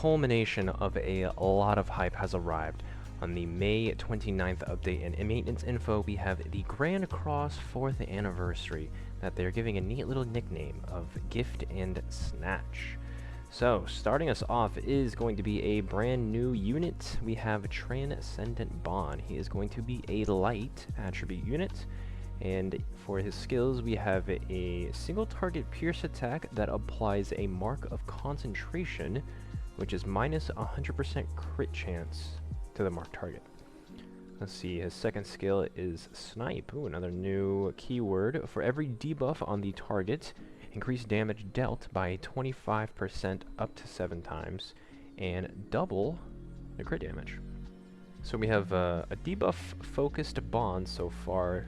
culmination of a lot of hype has arrived. On the May 29th update and in maintenance info, we have the Grand Cross 4th anniversary that they're giving a neat little nickname of Gift and Snatch. So, starting us off is going to be a brand new unit. We have Transcendant Bond. He is going to be a light attribute unit. And for his skills, we have a single target pierce attack that applies a mark of concentration, which is minus 100% crit chance to the marked target. Let's see, his second skill is Snipe. Ooh, another new keyword. For every debuff on the target, increase damage dealt by 25% up to 7 times, and double the crit damage. So we have a debuff-focused Bond so far.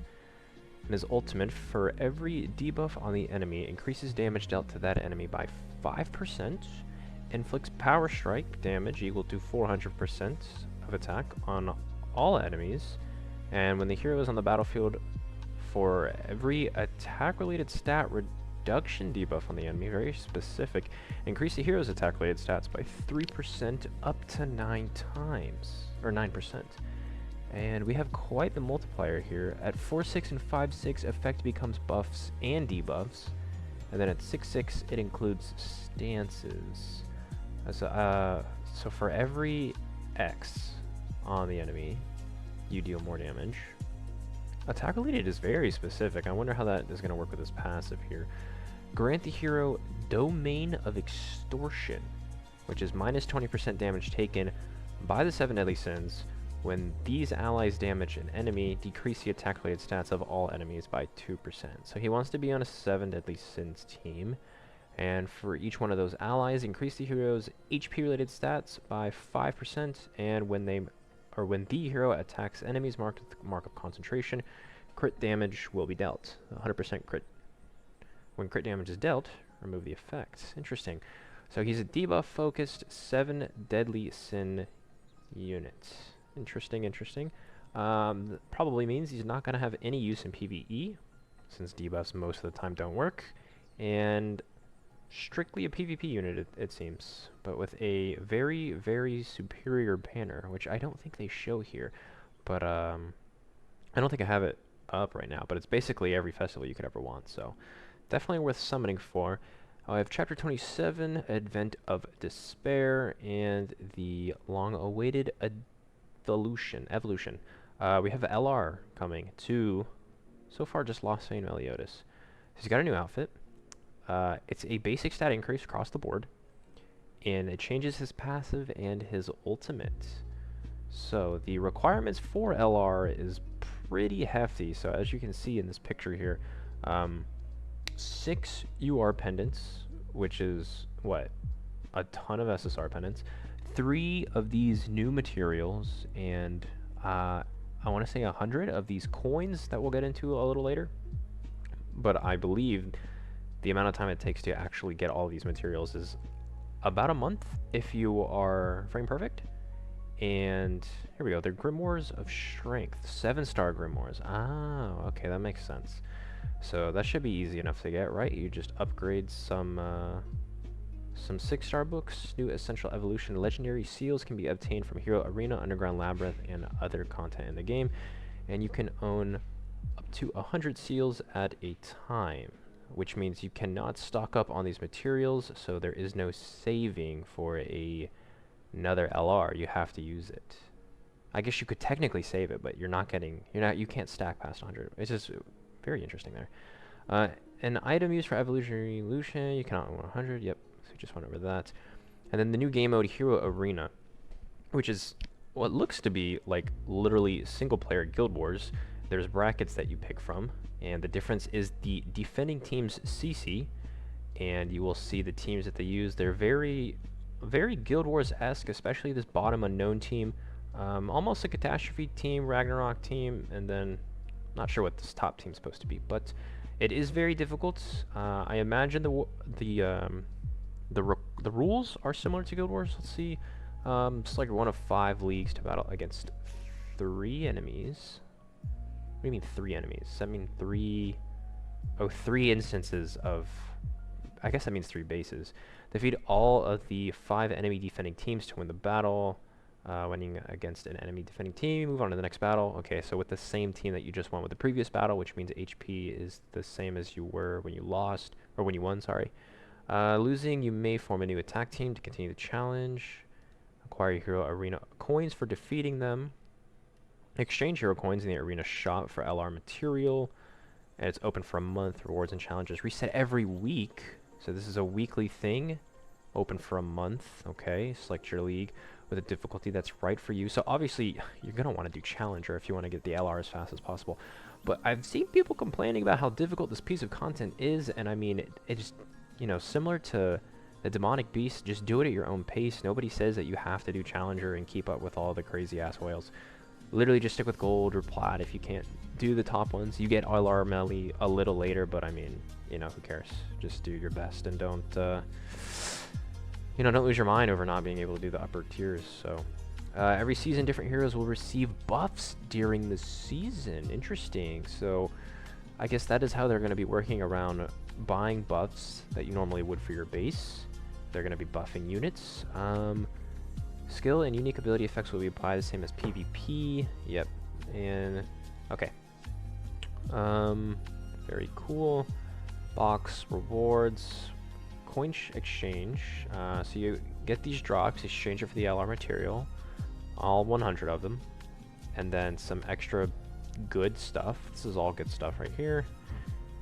In his ultimate, for every debuff on the enemy, increases damage dealt to that enemy by 5%, inflicts power strike damage equal to 400% of attack on all enemies, and when the hero is on the battlefield, for every attack-related stat reduction debuff on the enemy, very specific, increase the hero's attack-related stats by 3% up to 9 times, or 9%. And we have quite the multiplier here. At 4/6 and 5/6, effect becomes buffs and debuffs. And then at 6/6, it includes stances. So for every X on the enemy, you deal more damage. Attack related is very specific. I wonder how that is going to work with this passive here. Grant the hero Domain of Extortion, which is minus 20% damage taken by the 7 deadly sins. When these allies damage an enemy, decrease the attack-related stats of all enemies by 2%. So he wants to be on a 7 deadly sins team. And for each one of those allies, increase the hero's HP-related stats by 5%. And when the hero attacks enemies marked with the mark of concentration, crit damage will be dealt. 100% crit. When crit damage is dealt, remove the effect. Interesting. So he's a debuff-focused 7 deadly sin unit. Interesting. Probably means he's not going to have any use in PvE, since debuffs most of the time don't work, and strictly a PvP unit, it seems, but with a very, very superior banner, which I don't think they show here, but I don't think I have it up right now, but it's basically every festival you could ever want, so definitely worth summoning for. I have Chapter 27, Advent of Despair, and the long-awaited Evolution. We have LR coming to, so far, just Lostvayne Meliodas. He's got a new outfit. It's a basic stat increase across the board, and it changes his passive and his ultimate. So the requirements for LR is pretty hefty. So as you can see in this picture here, 6 UR pendants, which is, what, a ton of SSR pendants, 3 of these new materials, and I want to say 100 of these coins that we'll get into a little later. But I believe the amount of time it takes to actually get all these materials is about a month if you are frame perfect. And here we go, they're Grimoires of Strength, 7-star Grimoires. Ah, okay, that makes sense. So that should be easy enough to get, right? You just upgrade some 6-star books. New Essential Evolution Legendary Seals can be obtained from Hero Arena, Underground Labyrinth, and other content in the game. And you can own up to 100 seals at a time, which means you cannot stock up on these materials, so there is no saving for another LR. You have to use it. I guess you could technically save it, but you can't stack past 100. It's just very interesting there. An item used for evolutionary illusion, you cannot own 100. Yep. So just went over that. And then the new game mode, Hero Arena, which is what looks to be like literally single-player Guild Wars. There's brackets that you pick from, and the difference is the defending team's CC, and you will see the teams that they use. They're very, very Guild Wars-esque, especially this bottom unknown team. Almost a Catastrophe team, Ragnarok team, and then not sure what this top team's supposed to be, but it is very difficult. I imagine the rules are similar to Guild Wars. Let's see. It's like 1 of 5 leagues to battle against 3 enemies. What do you mean 3 enemies? Does that mean 3 instances of I guess that means 3 bases. Defeat all of the 5 enemy defending teams to win the battle. Winning against an enemy defending team, move on to the next battle. Okay, so with the same team that you just won with the previous battle, which means HP is the same as you were when you lost, or when you won, sorry. Losing, you may form a new attack team to continue the challenge. Acquire hero arena coins for defeating them. Exchange hero coins in the arena shop for LR material. And it's open for a month. Rewards and challenges reset every week. So this is a weekly thing. Open for a month. Okay, select your league with a difficulty that's right for you. So obviously, you're going to want to do Challenger if you want to get the LR as fast as possible. But I've seen people complaining about how difficult this piece of content is, and I mean, it's, you know, similar to the Demonic Beast, just do it at your own pace. Nobody says that you have to do Challenger and keep up with all the crazy-ass whales. Literally just stick with Gold or Plat if you can't do the top ones. You get LR melee a little later, but I mean, you know, who cares? Just do your best and don't, you know, don't lose your mind over not being able to do the upper tiers. So every season, different heroes will receive buffs during the season. Interesting. So I guess that is how they're going to be working around buying buffs that you normally would for your base. They're going to be buffing units. Skill and unique ability effects will be applied the same as PvP. Yep. And okay. Very cool. Box rewards. Coin exchange. So you get these drops, exchange it for the LR material, all 100 of them, and then some extra good stuff. This is all good stuff right here.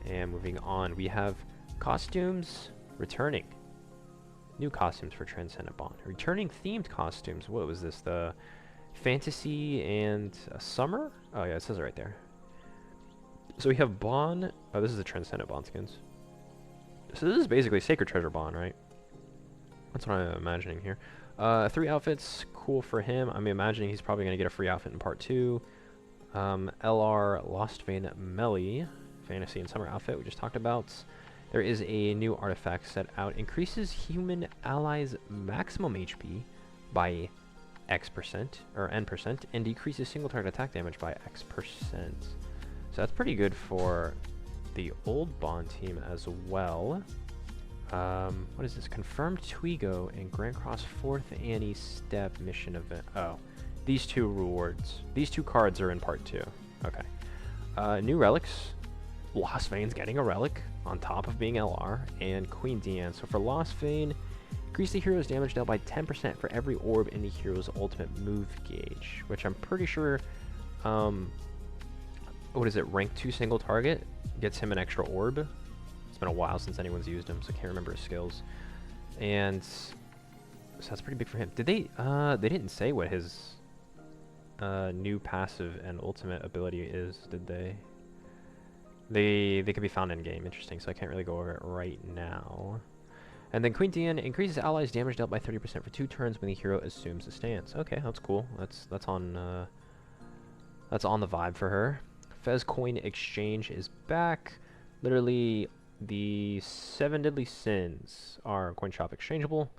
And moving on, we have costumes returning. New costumes for Transcendent Bond. Returning themed costumes. What was this? The fantasy and summer? Oh yeah, it says it right there. So we have Bond. Oh, this is the Transcendent Bond skins. So this is basically Sacred Treasure Bond, right? That's what I'm imagining here. 3 outfits, cool for him. I'm imagining he's probably going to get a free outfit in part 2. LR Lostvayne Melee, fantasy and summer outfit we just talked about. There is a new artifact set out. Increases human allies' maximum HP by X%, or N%, and decreases single target attack damage by X%. So that's pretty good for the old Bond team as well. What is this? Confirmed Twigo and Grand Cross 4th Annie Step mission event. Oh, these 2 rewards. These 2 cards are in part 2. Okay. New relics. Lostvayne's getting a relic on top of being LR, and Queen Diane. So for Lostvayne, increase the hero's damage dealt by 10% for every orb in the hero's ultimate move gauge, which I'm pretty sure, what is it, rank 2 single target gets him an extra orb. It's been a while since anyone's used him, so I can't remember his skills. And so that's pretty big for him. Did they didn't say what his new passive and ultimate ability is, did they? They can be found in game. Interesting. So I can't really go over it right now. And then Queen Diane increases allies' damage dealt by 30% for 2 turns when the hero assumes a stance. Okay, that's cool. That's on the vibe for her. Fez Coin Exchange is back. Literally, the 7 deadly sins are coin shop exchangeable.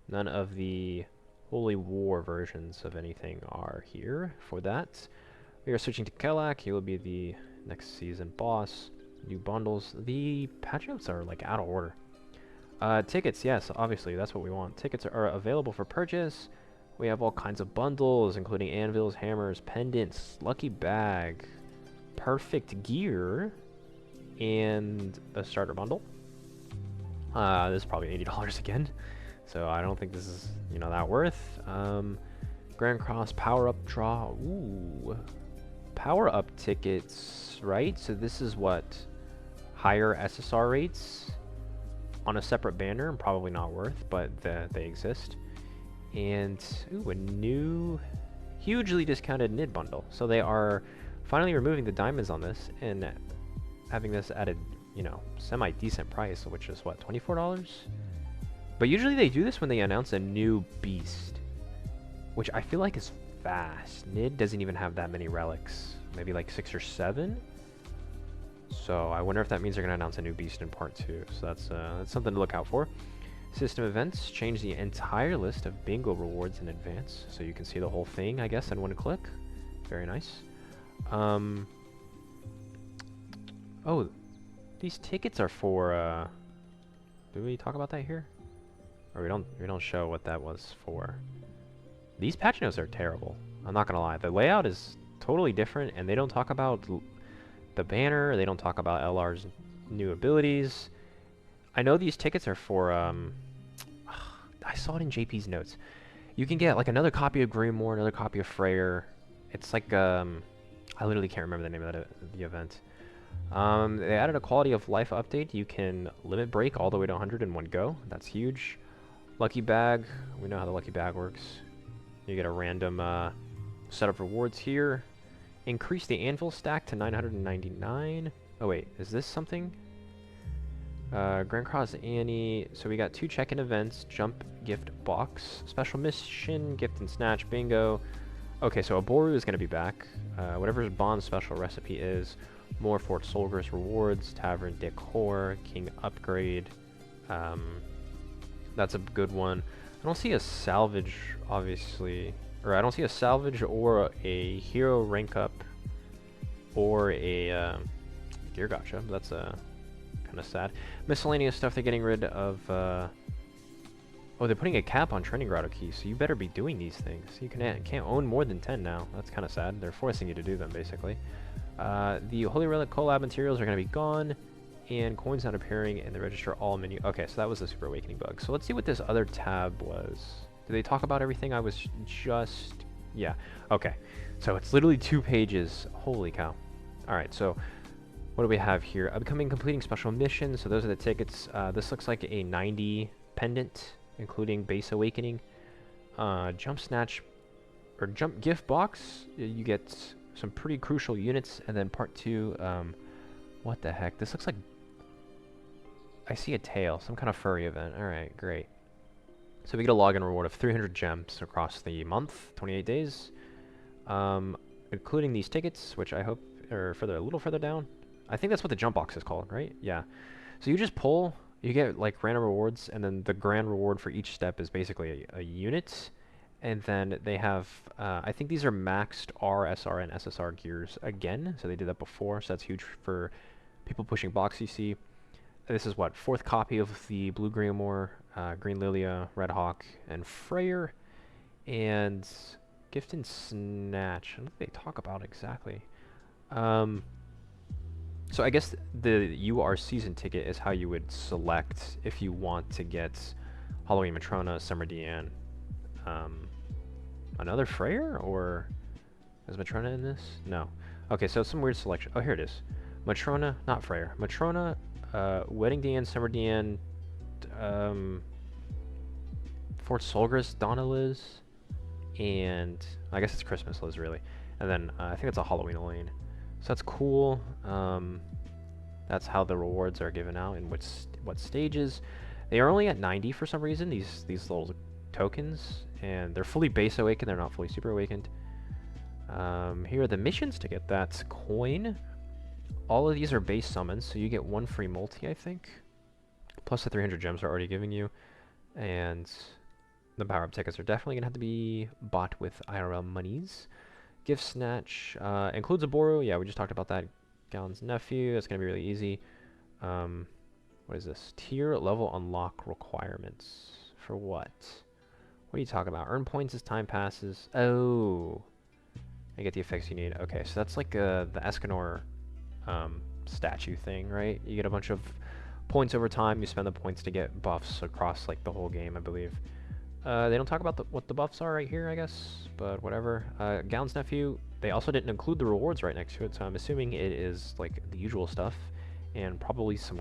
None of the Holy War versions of anything are here for that. We are switching to Kelak. He will be the next season boss. New bundles. The patch notes are like out of order. Tickets, yes, obviously, that's what we want. Tickets are available for purchase. We have all kinds of bundles, including anvils, hammers, pendants, lucky bag, perfect gear, and a starter bundle. This is probably $80 again, so I don't think this is, you know, that worth. Grand Cross power-up draw. Ooh. Power-up tickets, right? So this is what? Higher SSR rates on a separate banner, and probably not worth, but they exist. And, ooh, a new, hugely discounted NID bundle. So they are finally removing the diamonds on this and having this at a, you know, semi-decent price, which is, what, $24? But usually they do this when they announce a new beast, which I feel like is fast. NID doesn't even have that many relics. Maybe like 6 or 7? So I wonder if that means they're going to announce a new beast in part 2. So that's something to look out for. System events, change the entire list of bingo rewards in advance, so you can see the whole thing, I guess, in one click. Very nice. Oh, these tickets are for, Do we talk about that here? Or we don't show what that was for. These patch notes are terrible. I'm not gonna lie. The layout is totally different, and they don't talk about the banner. They don't talk about LR's new abilities. I know these tickets are for, I saw it in JP's notes. You can get like another copy of Greymoor, another copy of Freyr. It's like, I literally can't remember the name of the event. They added a quality of life update. You can limit break all the way to 100 in one go. That's huge. Lucky bag. We know how the lucky bag works. You get a random set of rewards here. Increase the anvil stack to 999. Oh wait, is this something? Grand Cross Annie. So we got 2 check-in events. Jump gift box. Special mission, gift and snatch, bingo. Okay, so Aboru is going to be back. Whatever Bond's special recipe is. More Fort Solgris rewards. Tavern decor. King upgrade. That's a good one. I don't see a salvage, obviously. Or I don't see a salvage or a hero rank up. Or a gear gotcha. That's kind of sad. Miscellaneous stuff, they're getting rid of... oh, they're putting a cap on training grotto keys, so you better be doing these things. You can't own more than 10 now. That's kind of sad. They're forcing you to do them, basically. The Holy Relic collab materials are going to be gone, and coins not appearing in the register all menu. Okay, so that was the Super Awakening bug. So let's see what this other tab was. Did they talk about everything I was just... Yeah, okay. So it's literally 2 pages. Holy cow. Alright, so what do we have here? Upcoming completing special missions. So those are the tickets. This looks like a 90 pendant, including base awakening. Jump snatch, or jump gift box. You get some pretty crucial units. And then part 2, what the heck? This looks like... I see a tail, some kind of furry event. Alright, great. So we get a login reward of 300 gems across the month, 28 days. Including these tickets, which I hope are a little further down. I think that's what the jump box is called, right? Yeah. So you just pull, you get like random rewards, and then the grand reward for each step is basically a unit. And then they have, I think these are maxed R, SR, and SSR gears again. So they did that before, so that's huge for people pushing box UC. This is what, 4th copy of the Blue Greymoor, Green Lilia, Red Hawk, and Freyr. And Gift and Snatch. I don't think they talk about exactly. So I guess the UR season ticket is how you would select if you want to get Halloween Matrona, Summer Deanne, another Freyr, or is Matrona in this? No. Okay, so some weird selection. Oh, here it is. Matrona, not Freyr. Matrona, Wedding Deanne, Summer Deanne, Fort Solgris, Donna Liz, and I guess it's Christmas Liz, really. And then I think it's a Halloween Elaine. So that's cool. That's how the rewards are given out and what stages. They are only at 90 for some reason, these little tokens, and they're fully base awakened, they're not fully super awakened. Here are the missions to get that coin. All of these are base summons, so you get 1 free multi, I think. Plus the 300 gems are already giving you. And the power-up tickets are definitely going to have to be bought with IRL monies. Gift Snatch includes a Boru. Yeah, we just talked about that. Galen's Nephew. That's going to be really easy. What is this? Tier level unlock requirements. For what? What are you talking about? Earn points as time passes. Oh. I get the effects you need. Okay, so that's like the Escanor statue thing, right? You get a bunch of points over time. You spend the points to get buffs across like the whole game, I believe. They don't talk about what the buffs are right here, I guess, but whatever. Galen's Nephew, they also didn't include the rewards right next to it, so I'm assuming it is like the usual stuff, and probably some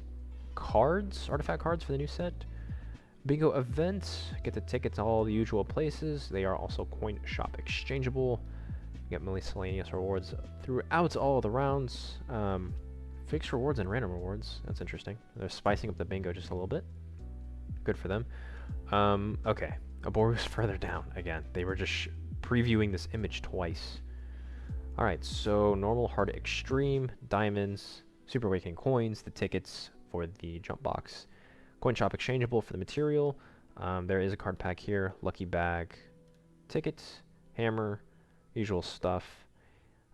cards, artifact cards for the new set. Bingo event, get the tickets to all the usual places. They are also coin shop exchangeable. You get miscellaneous rewards throughout all the rounds. Fixed rewards and random rewards. That's interesting. They're spicing up the bingo just a little bit. Good for them. Okay. Aboru's further down again. They were just previewing this image twice. Alright, so normal, hard, extreme, diamonds, super awakening coins, the tickets for the jump box. Coin shop exchangeable for the material. There is a card pack here. Lucky bag, tickets, hammer, usual stuff.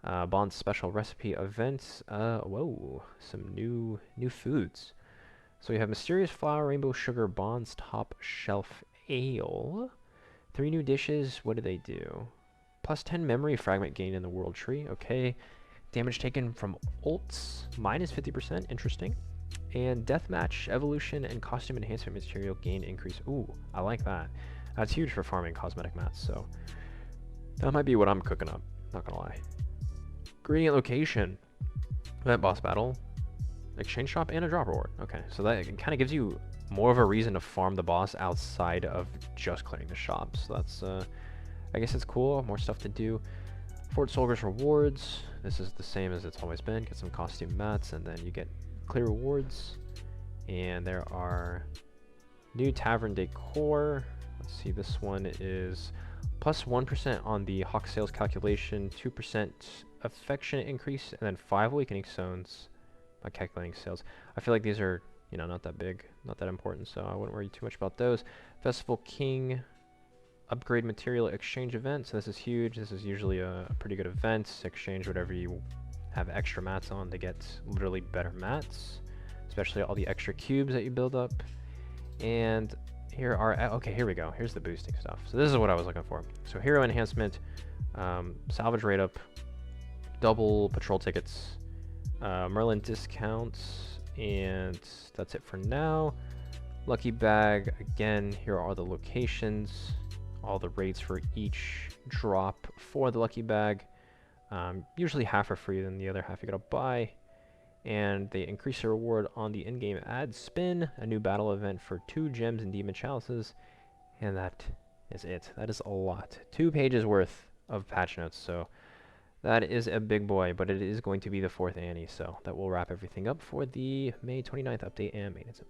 Bond special recipe events. Whoa, some new foods. So we have Mysterious Flower, Rainbow Sugar, Bonds, Top Shelf Ale. 3 new dishes. What do they do? Plus 10 memory fragment gain in the World Tree. Okay. Damage taken from ults. Minus 50%. Interesting. And Deathmatch, Evolution, and Costume Enhancement Material gain increase. Ooh, I like that. That's huge for farming cosmetic mats, so that might be what I'm cooking up. Not gonna lie. Gradient Location. Event Boss Battle. Exchange Shop and a drop reward. Okay, so that kind of gives you more of a reason to farm the boss outside of just clearing the shop. So that's, I guess it's cool. More stuff to do. Fort Soldiers rewards. This is the same as it's always been. Get some costume mats, and then you get clear rewards. And there are new tavern decor. Let's see, this one is plus 1% on the Hawk sales calculation, 2% affectionate increase, and then 5 awakening stones by calculating sales. I feel like these are, you know, not that big, not that important, so I wouldn't worry too much about those. Festival King upgrade material exchange event. So this is huge. This is usually a pretty good event. Exchange whatever you have extra mats on to get literally better mats, especially all the extra cubes that you build up. And here are, okay, here we go. Here's the boosting stuff. So this is what I was looking for. So hero enhancement, salvage rate up, double patrol tickets, Merlin discounts, and that's it for now. Lucky bag, again, here are the locations, all the rates for each drop for the lucky bag. Usually half are free, then the other half you gotta buy. And they increase the reward on the in-game ad spin, a new battle event for 2 gems and demon chalices, and that is it. That is a lot. 2 pages worth of patch notes, so that is a big boy, but it is going to be the 4th Annie, so that will wrap everything up for the May 29th update and maintenance.